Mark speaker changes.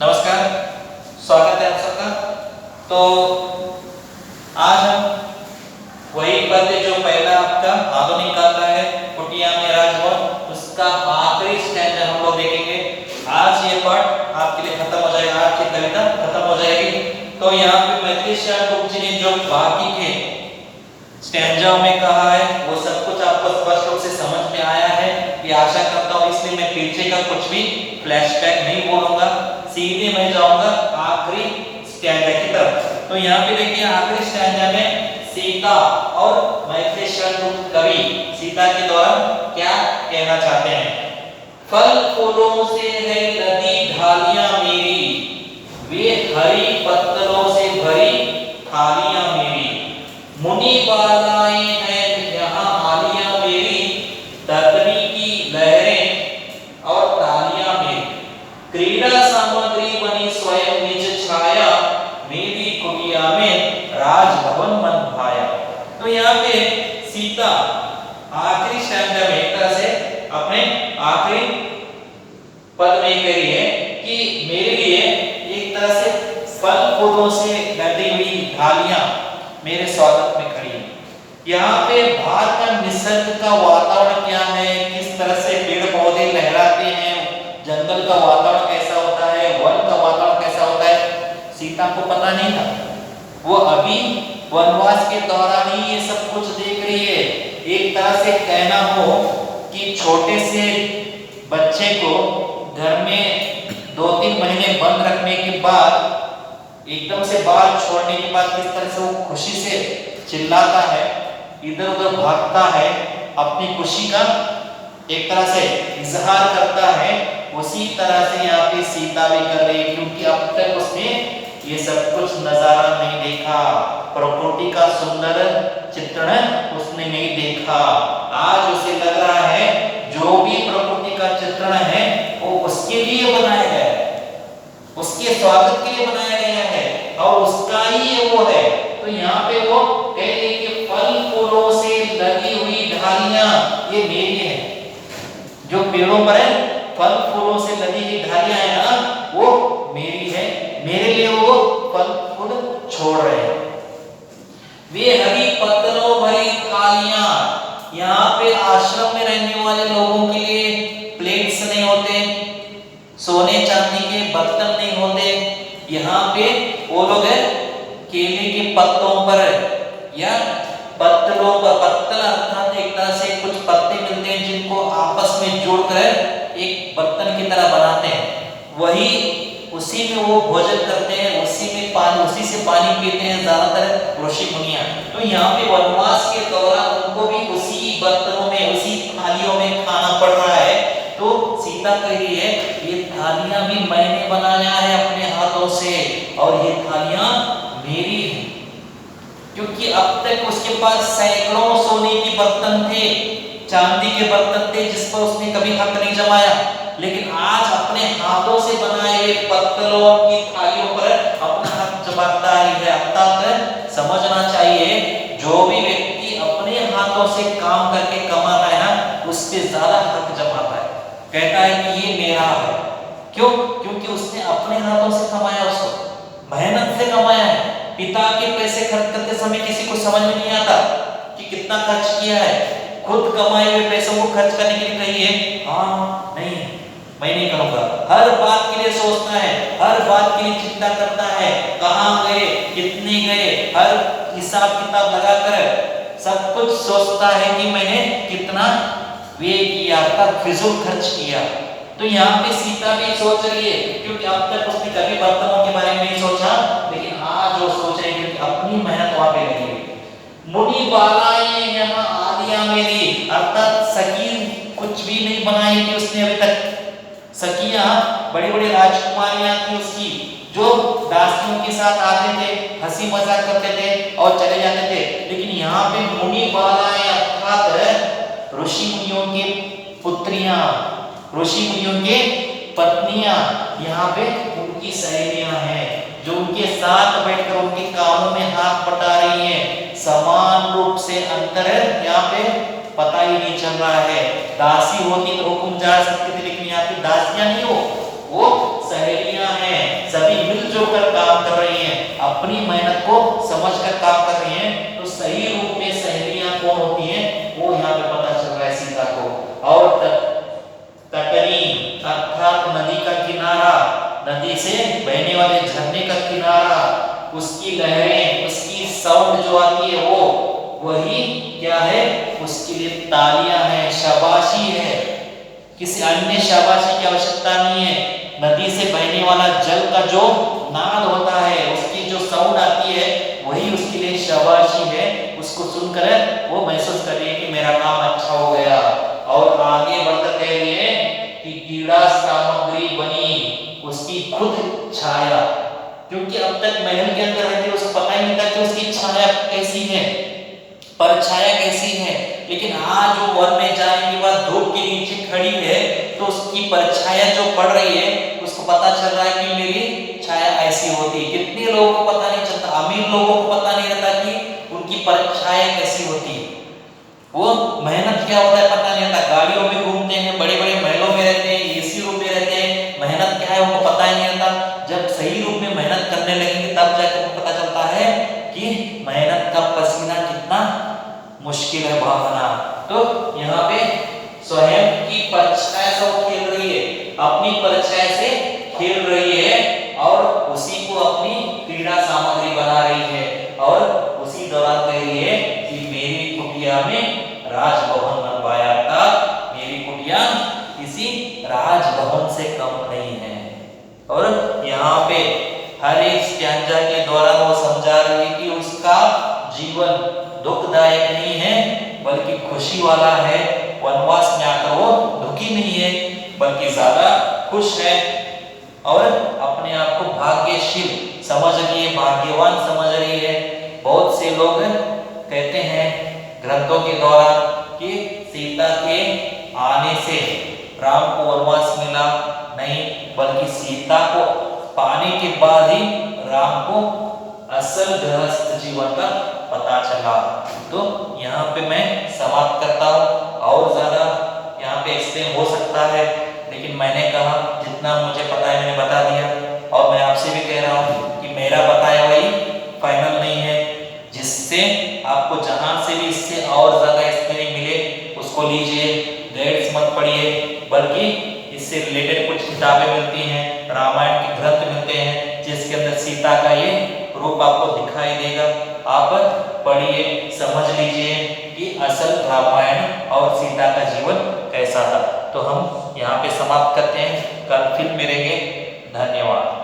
Speaker 1: नमस्कार, स्वागत है आप सबका। तो आज हम वही पद्य जो पहला आपका आधुनिक काव्य है कुटिया में राजभवन, उसका आखिरी स्टैंजा हम लोग देखेंगे। आज ये पाठ आपके लिए खत्म हो जाएगा, आज की कविता खत्म हो जाएगी। तो यहाँ पे मैथिली शरण गुप्त जी ने जो बाकी के स्टैंजाओं में कहा है वो सब कुछ आपको स्पष्ट रूप से समझ में आया है, ये आशा करता हूँ। इसलिए मैं पीछे का कुछ भी फ्लैशबैक नहीं बोलूंगा, सीधे मैं जाऊंगा आखिरी स्टैंजा की तरफ। तो यहाँ पे देखिए आखिरी स्टैंजा में सीता और मैथिली शरण गुप्त कवि सीता के द्वारा क्या कहना चाहते हैं। फल फूलों से है लदी ढालियां मेरी, वे हरी पत्तलों से भरी थालियां मेरी। मुनि बालाएं हैं यहाँ आलियां मेरी, तर्कनी की लहरें और तालियां मेरी। क्रीड़ा सामग्री बनी स्वयं निज छाया, मेरी कुटिया में राजभवन मन भाया। तो यहाँ पे सीता आखिरी स्टैंजा में एक तरह से अपने आखिरी पद में कह रही है कि मेरे लिए एक तरह से फल फूलों से लदी हुई ढालियां मेरे स्वागत में खड़ी है। यहाँ पे बाहर का निसर्ग का वातावरण क्या है, किस तरह से पेड़ पौधे लहराते हैं, जंगल का वातावरण कैसा होता है, वन का वातावरण कैसा होता है, सीता को पता नहीं था। वो अभी वनवास के दौरान ही ये सब कुछ देख रही है। एक तरह से कहना हो कि छोटे से बच्चे को घर में 2-3 महीने बंद रखने के बाद एकदम से बाहर छोड़ने के बाद किस तरह से वो खुशी से चिल्लाता है, इधर उधर भागता है, अपनी खुशी का एक तरह से इजहार करता है, उसी तरह से यहाँ पे सीता भी कर रही है। क्योंकि अब तक उसने ये सब कुछ नजारा नहीं देखा, प्रकृति का सुंदर चित्रण उसने नहीं देखा। आज उसे लग रहा है जो भी प्रकृति का चित्रण है वो उसके लिए बनाया गया है, उसके स्वागत के लिए बनाया गया है और उसका ही वो है। तो यहाँ पे वो कह रही है कि फल फूलों से लगी हुई ढालियां ये मेरी है। जो पेड़ों पर है फल फूलों से लगी हुई ढालियां है ना, वो मेरी है, मेरे लिए वो फल फूल छोड़ रहे हैं। वे हरी पत्तलों भरी थालियां, यहाँ पे आश्रम में रहने वाले लोगों के लिए प्लेट्स नहीं होते, सोने चांदी के बर्तन नहीं होते। यहाँ पे वो लोग है केले के पत्तों पर या पत्तलों पर, पत्तल अर्थात एक तरह से कुछ पत्ते मिलते हैं जिनको आपस में जोड़कर एक बर्तन की तरह बनाते हैं, वही उसी में वो भोजन करते हैं, उसी में पानी, उसी से पानी पीते हैं ज्यादातर ऋषि मुनियां। तो यहाँ पे वनवास के दौरान उनको भी उसी बर्तनों में, उसी थालियों में खाना पड़ रहा है। तो सीता कह रही है ये थालियां भी मैंने बनाया है अपने हाथों से और ये थालियां मेरी हैं। क्योंकि अब तक उसके पास सैकड़ों सोने के बर्तन थे, चांदी के बर्तन थे जिस पर उसने कभी हक नहीं जमाया, लेकिन आज अपने हाथों से बनाए हुए पत्तलों की थालियों पर अपना हक जमाता है। अर्थात समझना चाहिए जो भी व्यक्ति अपने हाथों से काम करके कमाता है ना, उस पे ज्यादा हक जमाता है, कहता है कि ये मेरा है। क्यों? क्योंकि उसने अपने हाथों से कमाया, उसको मेहनत से कमाया है। पिता के पैसे खर्च करते समय किसी को समझ में नहीं आता कि कितना खर्च किया है, खुद कमाए हुए पैसों को खर्च करने के लिए कहिए हाँ नहीं मैं नहीं करूंगा। हर बात के लिए सोचता है, हर बात के लिए चिंता करता है, कहाँ गए, कितने गए, हर हिसाब किताब लगाकर सब कुछ सोचता है कि मैंने कितना वे किया था, फिजूल खर्च किया। तो यहाँ पे सीता भी सोच रही है, क्योंकि अब तक उसने कभी बर्तनों के बारे में नहीं सोचा, लेकिन आज वो सोच रही है क्योंकि अपनी मेहनत वहां पे लगी है। मुनि बालाएं यहाँ आलियां मेरी, अर्थात सखी कुछ भी नहीं बनाई थी उसने अभी तक। सखियां बड़ी बड़ी राजकुमारियां थी उसकी, जो दासियों के साथ आते थे, हंसी मजाक करते थे और चले जाते थे। लेकिन यहाँ पे मुनि बालाएं अर्थात ऋषि मुनियों की पुत्रियां, ऋषि मुनियों के पत्नियां, यहाँ पे उनकी सहेलियां हैं जो उनके साथ बैठकर उनके कामों में हाथ बटा रही हैं। समान रूप से अंतर है यहाँ पे पता ही नहीं चल रहा है। दासी होती तो हुकुम जा सकती थी, लेकिन यहाँ पे दासियां नहीं हो, वो सहेलियां हैं। सभी मिलजुल कर काम कर रही हैं, अपनी मेहनत को समझकर काम कर रही हैं, तो सही रूप में सहेलियां कौन होती हैं वो यहाँ पे पता चल रहा है सीता को। और तटनी अर्थात नदी का किनारा, नदी से बहने वाले झरने का किनारा, उसकी लहरें, उसकी साउंड जो आती है वो वही क्या है, उसके लिए तालियां हैं, शाबाशी है। किसी अन्य शाबाशी की आवश्यकता नहीं है। नदी से बहने वाला जल का जो नाद होता है, उसकी जो साउंड आती है वही उसके लिए शाबाशी है। उसको सुनकर वो महसूस कर रही है कि मेरा काम अच्छा हो गया। और आगे बढ़कर कह रही है कि क्रीड़ा सामग्री बनी उसकी खुद छाया, क्योंकि अब तक महल के अंदर रहते उसको पता ही नहीं था कि उसकी छाया कैसी है, परछाया कैसी है। लेकिन आज वो वन में जाने के बाद धूप के नीचे खड़ी है तो उसकी परछाया जो पड़ रही है उसको पता चल रहा है कि मेरी छाया ऐसी होती है। कितने लोगों को पता नहीं चलता, अमीर लोगों को पता नहीं रहता कि उनकी परछाया कैसी होती है, वो मेहनत क्या होता है पता नहीं रहता। गाड़ियों में घूमते हैं, बड़े बड़े महलों में रहते हैं, एसी रूम में रहते हैं, मेहनत क्या है उनको पता ही नहीं रहता। जब सही रूप में मेहनत करने लगेंगे तब जाकर उनको पता चलता है कि मेहनत का पसीना कितना मुश्किल है बहाना। तो यहाँ पे स्वयं की परछाया से वो खेल रही है, अपनी परछाया से खेल रही है और उसी को अपनी क्रीड़ा सामग्री बना रही है। और उसी दौरान कह रही है कि मेरी कुटिया में राजभवन बनवाया था, मेरी कुटिया किसी राजभवन से कम नहीं है। और यहाँ पे हर एक स्टैंजा के द्वारा वो समझा रही है कि उसका जीवन दुखदायक नहीं है बल्कि खुशी वाला है। वनवास में आकर वो दुखी नहीं है बल्कि ज्यादा खुश है और अपने आप को भाग्यशील समझ रही है, भाग्यवान समझ रही है। बहुत से लोग कहते हैं ग्रंथों के द्वारा कि सीता के आने से राम को वनवास मिला, नहीं बल्कि सीता को पाने के बाद ही राम को असल गृहस्थ जीवन का पता चला। तो यहाँ पे मैं समाप्त करता हूँ, और ज्यादा यहाँ पे एक्सप्लेन हो सकता है लेकिन मैंने कहा जितना मुझे पता है मैंने बता दिया। और मैं आपसे भी कह रहा हूँ कि मेरा बताया वही फाइनल नहीं है, जिससे आपको जहां से भी इससे और ज्यादा एक्सप्लेन मिले उसको लीजिए, गाइड्स मत पढ़िए, बल्कि इससे रिलेटेड कुछ किताबें मिलती हैं, रामायण के ग्रंथ मिलते हैं जिसके अंदर सीता का ये रूप आपको दिखाई देगा। आप पढ़िए, समझ लीजिए कि असल रामायण और सीता का जीवन कैसा था। तो हम यहाँ पे समाप्त करते हैं, कल फिर मिलेंगे। धन्यवाद।